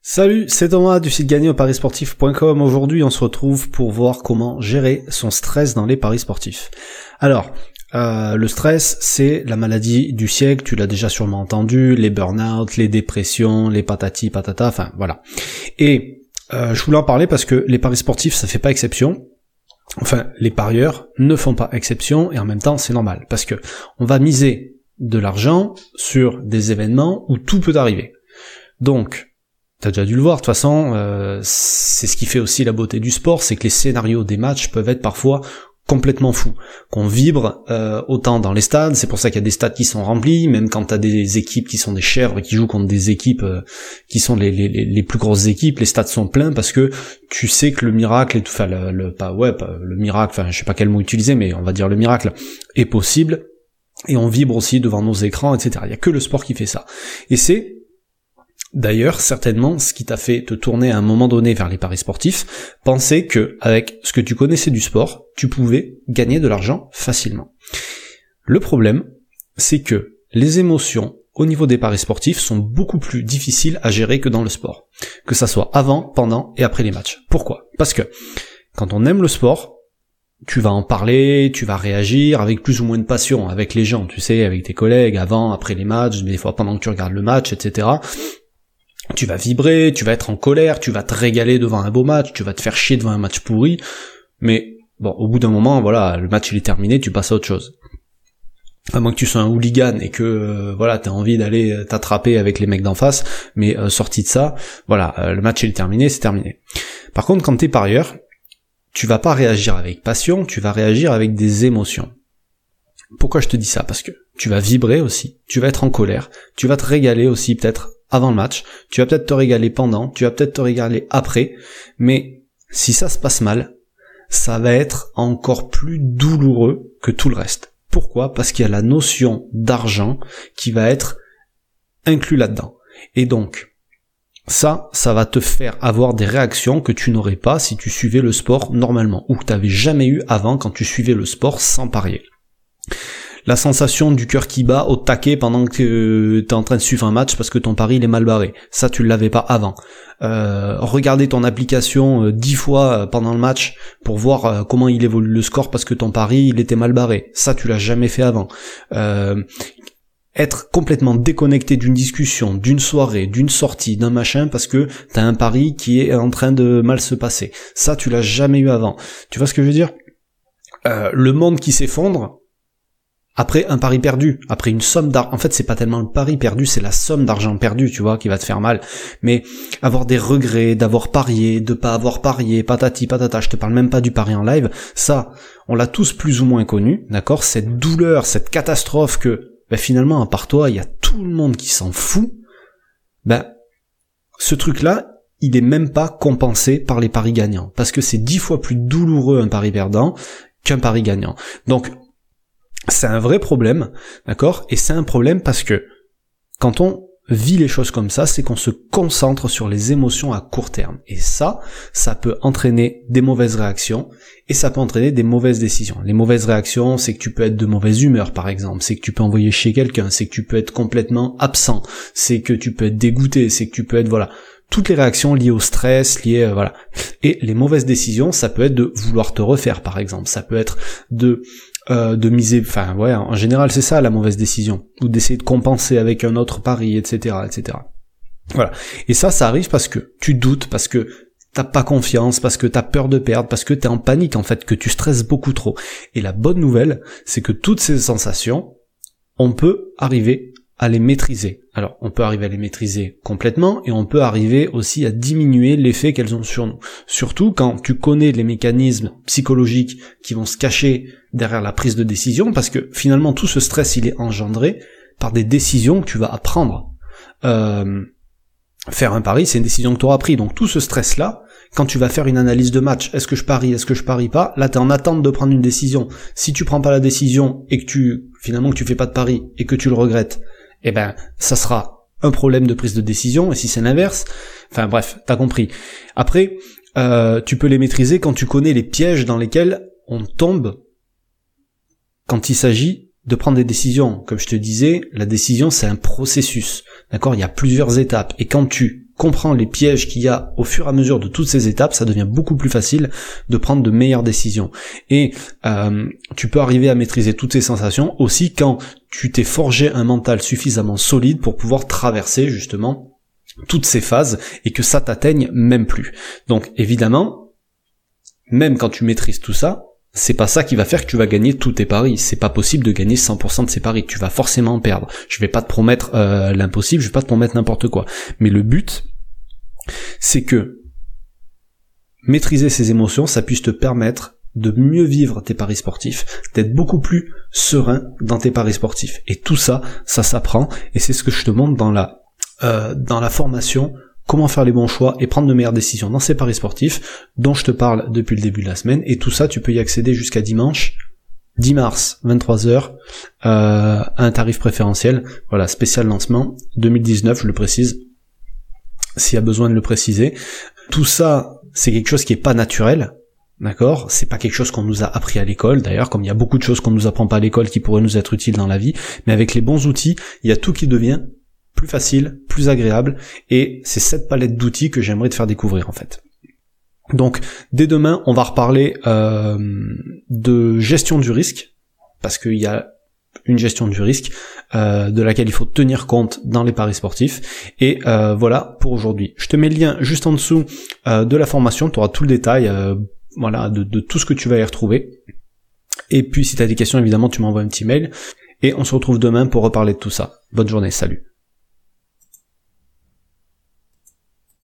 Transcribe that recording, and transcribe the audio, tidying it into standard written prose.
Salut, c'est Thomas du site gagner-au-paris-sportif.com. Aujourd'hui, on se retrouve pour voir comment gérer son stress dans les paris sportifs. Alors, le stress, c'est la maladie du siècle, tu l'as déjà sûrement entendu, les burn-out, les dépressions, les patati patata, enfin voilà. Et je voulais en parler parce que les paris sportifs, ça fait pas exception. Enfin, les parieurs ne font pas exception et en même temps, c'est normal parce que on va miser de l'argent sur des événements où tout peut arriver. Donc, t'as déjà dû le voir, de toute façon, c'est ce qui fait aussi la beauté du sport, c'est que les scénarios des matchs peuvent être parfois complètement fous, qu'on vibre autant dans les stades, c'est pour ça qu'il y a des stades qui sont remplis, même quand t'as des équipes qui sont des chèvres qui jouent contre des équipes qui sont les plus grosses équipes, les stades sont pleins parce que tu sais que le miracle et tout, enfin le miracle, enfin je sais pas quel mot utiliser, mais on va dire le miracle est possible, et on vibre aussi devant nos écrans, etc. Il y a que le sport qui fait ça. Et c'est d'ailleurs, certainement, ce qui t'a fait te tourner à un moment donné vers les paris sportifs, penser que, avec ce que tu connaissais du sport, tu pouvais gagner de l'argent facilement. Le problème, c'est que les émotions au niveau des paris sportifs sont beaucoup plus difficiles à gérer que dans le sport. Que ça soit avant, pendant et après les matchs. Pourquoi ? Parce que, quand on aime le sport, tu vas en parler, tu vas réagir avec plus ou moins de passion, avec les gens, tu sais, avec tes collègues, avant, après les matchs, des fois pendant que tu regardes le match, etc., tu vas vibrer, tu vas être en colère, tu vas te régaler devant un beau match, tu vas te faire chier devant un match pourri, mais bon, au bout d'un moment, voilà, le match il est terminé, tu passes à autre chose. À moins que tu sois un hooligan et que voilà, t'as envie d'aller t'attraper avec les mecs d'en face, mais sorti de ça, voilà, le match il est terminé, c'est terminé. Par contre, quand t'es parieur, tu vas pas réagir avec passion, tu vas réagir avec des émotions. Pourquoi je te dis ça ? Parce que tu vas vibrer aussi, tu vas être en colère, tu vas te régaler aussi peut-être avant le match, tu vas peut-être te régaler pendant, tu vas peut-être te régaler après, mais si ça se passe mal, ça va être encore plus douloureux que tout le reste. Pourquoi ? Parce qu'il y a la notion d'argent qui va être inclus là-dedans. Et donc, ça va te faire avoir des réactions que tu n'aurais pas si tu suivais le sport normalement, ou que tu n'avais jamais eu avant quand tu suivais le sport sans parier. La sensation du cœur qui bat au taquet pendant que t'es en train de suivre un match parce que ton pari il est mal barré. Ça, tu l'avais pas avant. Regarder ton application 10 fois pendant le match pour voir comment il évolue le score parce que ton pari il était mal barré. Ça, tu l'as jamais fait avant. Être complètement déconnecté d'une discussion, d'une soirée, d'une sortie, d'un machin parce que t'as un pari qui est en train de mal se passer. Ça, tu l'as jamais eu avant. Tu vois ce que je veux dire ? Le monde qui s'effondre après un pari perdu, après une somme d'argent, en fait c'est pas tellement le pari perdu, c'est la somme d'argent perdu, tu vois, qui va te faire mal, mais avoir des regrets, d'avoir parié, de pas avoir parié, patati patata, je te parle même pas du pari en live, ça, on l'a tous plus ou moins connu, d'accord, cette douleur, cette catastrophe que, finalement, à part toi, il y a tout le monde qui s'en fout, ce truc-là, il est même pas compensé par les paris gagnants, parce que c'est 10 fois plus douloureux un pari perdant qu'un pari gagnant. Donc, c'est un vrai problème, d'accord ? Et c'est un problème parce que quand on vit les choses comme ça, c'est qu'on se concentre sur les émotions à court terme. Et ça peut entraîner des mauvaises réactions et ça peut entraîner des mauvaises décisions. Les mauvaises réactions, c'est que tu peux être de mauvaise humeur, par exemple. C'est que tu peux envoyer chier quelqu'un. C'est que tu peux être complètement absent. C'est que tu peux être dégoûté. C'est que tu peux être, voilà. Toutes les réactions liées au stress, liées, voilà. Et les mauvaises décisions, ça peut être de vouloir te refaire, par exemple. Ça peut être de miser, enfin ouais, en général c'est ça la mauvaise décision, ou d'essayer de compenser avec un autre pari, etc., etc. Voilà. Et ça arrive parce que tu doutes, parce que t'as pas confiance, parce que t'as peur de perdre, parce que t'es en panique en fait, que tu stresses beaucoup trop. Et la bonne nouvelle, c'est que toutes ces sensations, on peut arriver à les maîtriser. Alors, on peut arriver à les maîtriser complètement et on peut arriver aussi à diminuer l'effet qu'elles ont sur nous. Surtout quand tu connais les mécanismes psychologiques qui vont se cacher derrière la prise de décision, parce que finalement tout ce stress il est engendré par des décisions que tu vas apprendre. Faire un pari, c'est une décision que tu auras pris. Donc tout ce stress-là, quand tu vas faire une analyse de match, est-ce que je parie pas, là t'es en attente de prendre une décision. Si tu prends pas la décision et que finalement tu fais pas de pari et que tu le regrettes, ça sera un problème de prise de décision, et si c'est l'inverse, enfin bref, t'as compris. Après, tu peux les maîtriser quand tu connais les pièges dans lesquels on tombe quand il s'agit de prendre des décisions. Comme je te disais, la décision c'est un processus, d'accord ? Il y a plusieurs étapes, et quand tu comprends les pièges qu'il y a au fur et à mesure de toutes ces étapes, ça devient beaucoup plus facile de prendre de meilleures décisions. Et tu peux arriver à maîtriser toutes ces sensations aussi quand tu t'es forgé un mental suffisamment solide pour pouvoir traverser justement toutes ces phases et que ça t'atteigne même plus. Donc évidemment, même quand tu maîtrises tout ça, c'est pas ça qui va faire que tu vas gagner tous tes paris. C'est pas possible de gagner 100% de ces paris. Tu vas forcément en perdre. Je vais pas te promettre l'impossible, je vais pas te promettre n'importe quoi. Mais le but, c'est que maîtriser ces émotions, ça puisse te permettre de mieux vivre tes paris sportifs, d'être beaucoup plus serein dans tes paris sportifs. Et tout ça, ça s'apprend, et c'est ce que je te montre dans la formation comment faire les bons choix et prendre de meilleures décisions dans ces paris sportifs dont je te parle depuis le début de la semaine. Et tout ça, tu peux y accéder jusqu'à dimanche 10 mars, 23h, à un tarif préférentiel. Voilà, spécial lancement 2019, je le précise, s'il y a besoin de le préciser. Tout ça, c'est quelque chose qui est pas naturel, d'accord ? C'est pas quelque chose qu'on nous a appris à l'école, d'ailleurs, comme il y a beaucoup de choses qu'on nous apprend pas à l'école qui pourraient nous être utiles dans la vie, mais avec les bons outils, il y a tout qui devient plus facile, plus agréable, et c'est cette palette d'outils que j'aimerais te faire découvrir en fait. Donc dès demain, on va reparler de gestion du risque, parce qu'il y a une gestion du risque de laquelle il faut tenir compte dans les paris sportifs, et voilà pour aujourd'hui. Je te mets le lien juste en dessous de la formation, tu auras tout le détail voilà, de tout ce que tu vas y retrouver, et puis si tu as des questions évidemment tu m'envoies un petit mail, et on se retrouve demain pour reparler de tout ça. Bonne journée, salut.